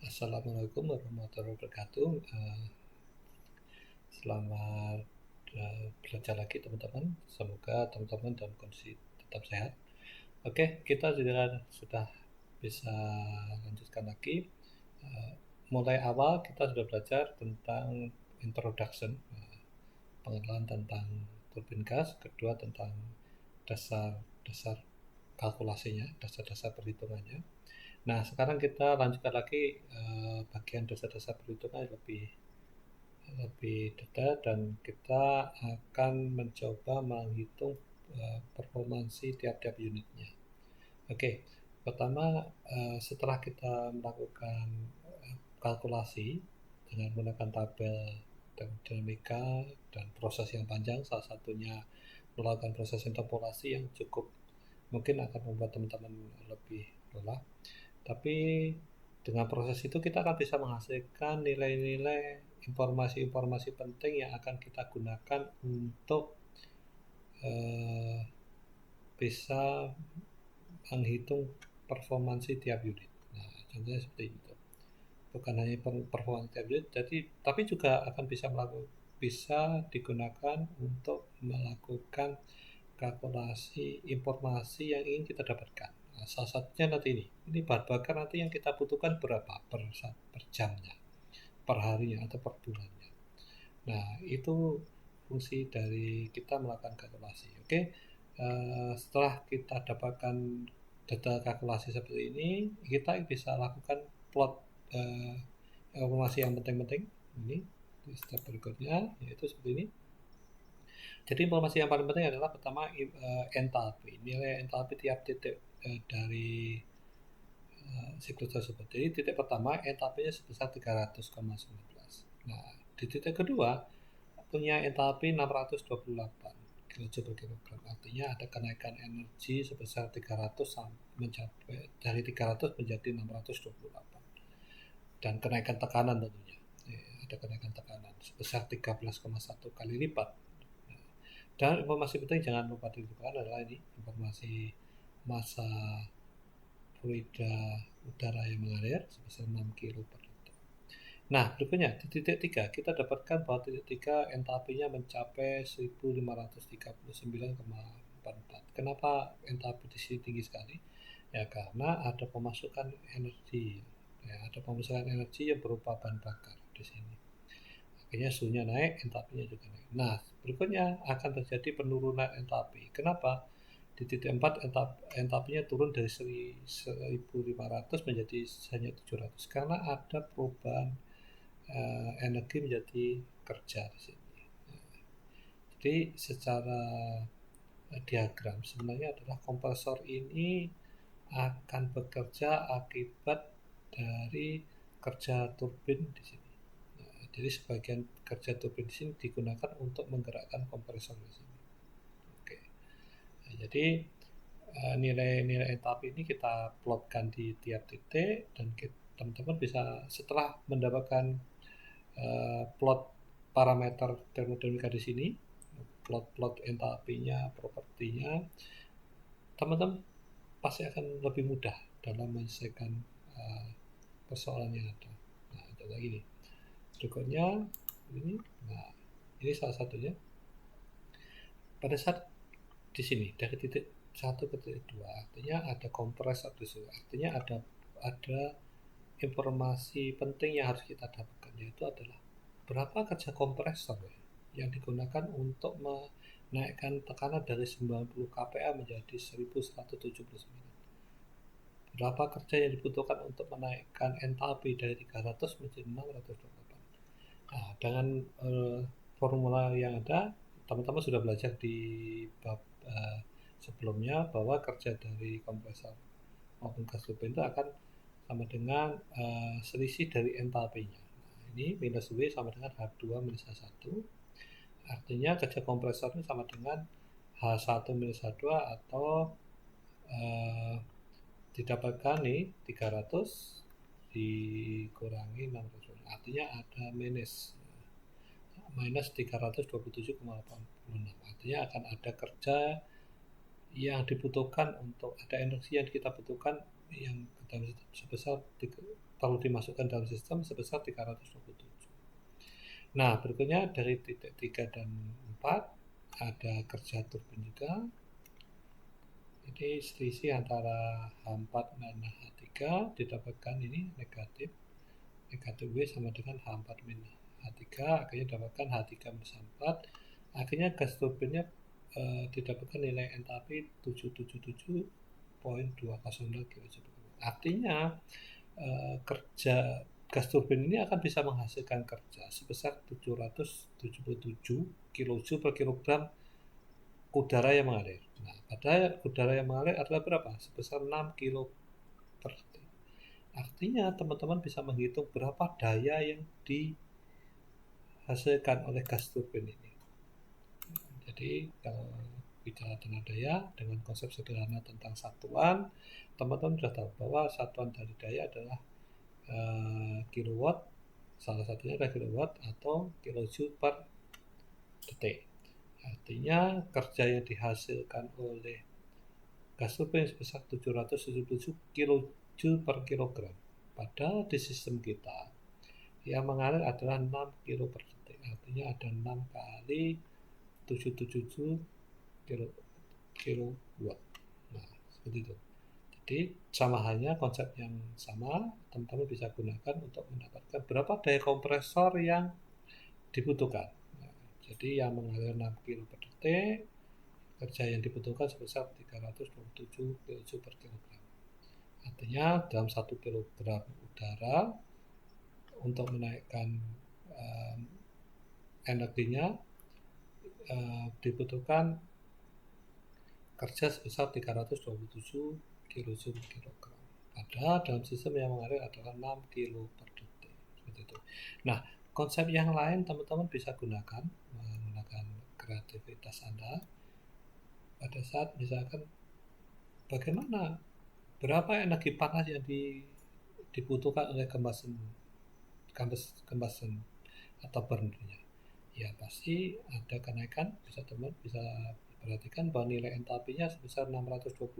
Assalamualaikum warahmatullahi wabarakatuh. Selamat belajar lagi teman-teman. Semoga teman-teman dalam kondisi tetap sehat. Oke, kita sudah bisa lanjutkan lagi. Mulai awal kita sudah belajar tentang introduction, pengenalan tentang turbin gas. Kedua tentang dasar-dasar kalkulasinya, dasar-dasar perhitungannya. Nah, sekarang kita lanjutkan lagi bagian dasar-dasar perhitungan lebih detail, dan kita akan mencoba menghitung performansi tiap-tiap unitnya. Oke, pertama setelah kita melakukan kalkulasi dengan menggunakan tabel termodinamika dan proses yang panjang, salah satunya melakukan proses interpolasi yang cukup mungkin akan membuat teman-teman lebih lelah. Tapi dengan proses itu kita akan bisa menghasilkan nilai-nilai informasi-informasi penting yang akan kita gunakan untuk bisa menghitung performansi tiap unit. Nah, contohnya seperti itu. Bukan hanya performansi tiap unit, tapi juga akan bisa digunakan untuk melakukan kalkulasi informasi yang ingin kita dapatkan. Nah, salah satunya nanti ini bahan bakar nanti yang kita butuhkan berapa per jamnya, per harinya atau per bulannya. Nah, itu fungsi dari kita melakukan kalkulasi. Oke, setelah kita dapatkan data kalkulasi seperti ini, kita bisa lakukan plot informasi yang penting-penting. Ini di step berikutnya, yaitu seperti ini. Jadi informasi yang paling penting adalah pertama entalpi, nilai entalpi tiap titik dari siklus tersebut. Jadi titik pertama entalpinya sebesar 300,19. Nah, di titik kedua punya entalpi 628 kJ per kilogram. Artinya ada kenaikan energi sebesar 300 mencapai dari 300 menjadi 628. Dan kenaikan tekanan tentunya. Ada kenaikan tekanan sebesar 13,1 kali lipat. Dan informasi penting jangan lupa dilupakan adalah ini informasi massa fluida udara yang mengalir sebesar 6 kg per liter. Nah, berikutnya di titik 3 kita dapatkan bahwa titik 3 entalpinya mencapai 1539,44. Kenapa entalpi di sini tinggi sekali? Ya karena ada pemasukan energi. Ya, ada pemasukan energi yang berupa bahan bakar di sini. Akhirnya suhunya naik, entalpinya juga naik. Nah, berikutnya akan terjadi penurunan entalpi. Kenapa? Di titik 4 entalpinya turun dari 1500 menjadi hanya 700 karena ada perubahan energi menjadi kerja di sini. Jadi secara diagram sebenarnya adalah kompresor ini akan bekerja akibat dari kerja turbin di sini. Jadi sebagian kerja turbin di sini digunakan untuk menggerakkan kompresor di sini. Oke. Nah, jadi nilai-nilai entalpi ini kita plotkan di tiap titik, dan teman-teman bisa setelah mendapatkan plot parameter termodinamika di sini, plot entalpinya, propertinya, teman-teman pasti akan lebih mudah dalam menyelesaikan persoalan yang ada. Nah, contoh gini. Berikutnya ini, nah ini salah satunya. Pada saat di sini dari titik 1 ke titik 2, artinya ada kompresor di situ. Artinya ada informasi penting yang harus kita dapatkan, yaitu adalah berapa kerja kompresor yang digunakan untuk menaikkan tekanan dari 90 kPa menjadi 1179. Berapa kerja yang dibutuhkan untuk menaikkan entalpi dari 300 menjadi 628. Nah, dengan formula yang ada, teman-teman sudah belajar di bab sebelumnya bahwa kerja dari kompresor maupun gas turbin itu akan sama dengan selisih dari entalpinya. Nah, ini minus W sama dengan H2 minus H1. Artinya kerja kompresor ini sama dengan H1 minus H2 atau didapatkan nih 300 dikurangi 600. Artinya ada minus 327,86. Artinya akan ada kerja yang dibutuhkan untuk ada energi yang kita butuhkan yang sebesar perlu dimasukkan dalam sistem sebesar 327. Nah, berikutnya dari titik 3 dan 4 ada kerja turbin juga. Jadi selisih antara H4 dan H3 didapatkan ini negatif. Negatif W sama dengan H4 min H3, akhirnya dapatkan H3 minus H4. Akhirnya gas turbinnya didapatkan nilai entalpi 777.200 kJ. Artinya kerja gas turbin ini akan bisa menghasilkan kerja sebesar 777 kJ per kilogram udara yang mengalir. Nah, pada udara yang mengalir adalah berapa? Sebesar 6 kilo per detik. Artinya teman-teman bisa menghitung berapa daya yang dihasilkan oleh gas turbin ini. Jadi kalau bicara tenaga daya dengan konsep sederhana tentang satuan, teman-teman sudah tahu bahwa satuan dari daya adalah kilowatt, salah satunya adalah kilowatt atau kilojoule per detik. Artinya kerja yang dihasilkan oleh gas turbin sebesar 777 kJ per kilogram. Padahal di sistem kita yang mengalir adalah 6 kilo per detik. Artinya ada 6 kali 777 kilowatt. Nah, seperti itu. Jadi sama halnya konsep yang sama teman-teman bisa gunakan untuk mendapatkan berapa daya kompresor yang dibutuhkan. Nah, jadi yang mengalir 6 kilo per detik, kerja yang dibutuhkan sebesar 327 kJ per kilogram. Artinya dalam 1 kilogram udara untuk menaikkan energinya dibutuhkan kerja sebesar 327 kJ per kilogram. Padahal dalam sistem yang mengalir adalah 6 kilo per detik. Seperti itu. Nah, konsep yang lain teman-teman bisa gunakan menggunakan kreativitas Anda pada saat misalkan bagaimana berapa energi panas yang dibutuhkan oleh combustion atau burnernya. Ya pasti ada kenaikan, teman bisa perhatikan bahwa nilai entalpinya sebesar 628,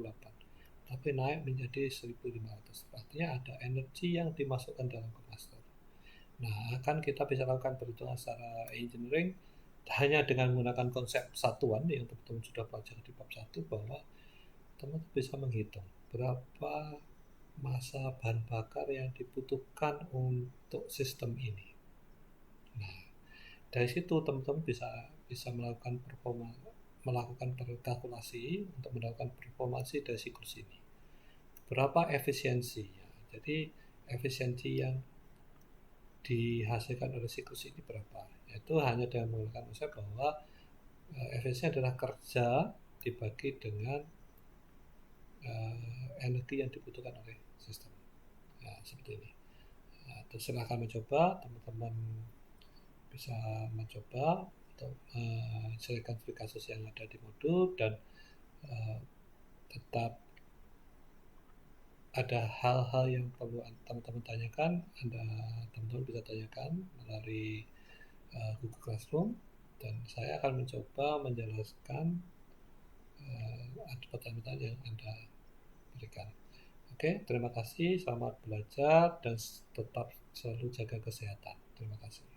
tapi naik menjadi 1500. Artinya ada energi yang dimasukkan dalam kompresor. Nah, akan kita bisa lakukan perhitungan secara engineering hanya dengan menggunakan konsep satuan yang teman-teman sudah pelajari di bab 1, bahwa teman-teman bisa menghitung berapa massa bahan bakar yang dibutuhkan untuk sistem ini. Nah, dari situ teman-teman bisa melakukan kalkulasi untuk mendapatkan performansi dari siklus ini. Berapa efisiensinya? Jadi efisiensi yang dihasilkan oleh siklus ini berapa? Itu hanya dengan menggunakan konsep bahwa efisiensi adalah kerja dibagi dengan energi yang dibutuhkan oleh sistem. Nah, seperti ini. Nah, silahkan mencoba, teman-teman bisa mencoba untuk menyelesaikan kasus yang ada di modul, dan tetap ada hal-hal yang perlu teman-teman tanyakan, teman-teman bisa tanyakan melalui Google Classroom, dan saya akan mencoba menjelaskan pertanyaan yang Anda berikan. Oke, terima kasih, selamat belajar, dan tetap selalu jaga kesehatan. Terima kasih.